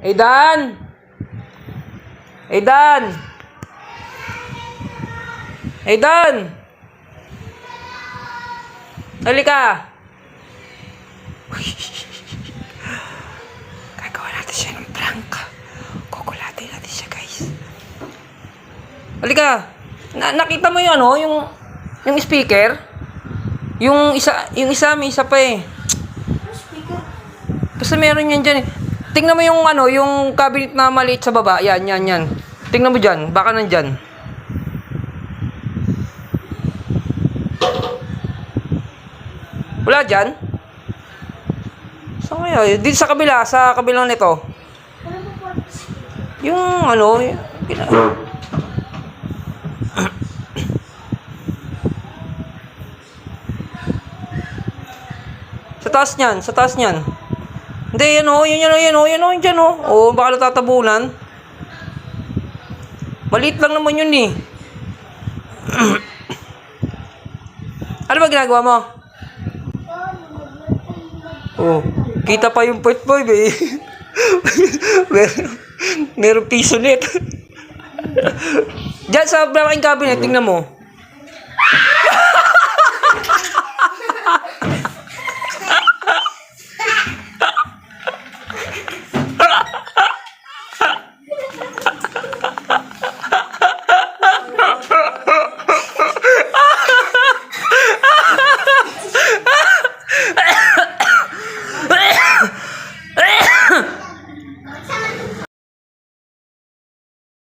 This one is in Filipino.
Aidan! Aidan! Aidan! Halika! Gagawa natin siya ng prank. Kukulatin natin siya, guys. Halika! Nakita mo yung ano? Yung speaker? Yung isa may isa pa eh. Basta meron yan dyan eh. Tingnan mo yung ano, yung cabinet na maliit sa baba. Yan. Tingnan mo dyan. Baka nandyan. Wala dyan? Saan kaya? Dito sa kabila. Sa kabilang nito. Yung ano, sa taas niyan. Hindi, yan o, yan dyan o. O, baka natatabunan. Maliit lang naman yun eh. Ano ba ginagawa mo? Oh, kita pa yung point boy, eh. Meron piso net. Diyan sa malaking cabinet, tingnan mo.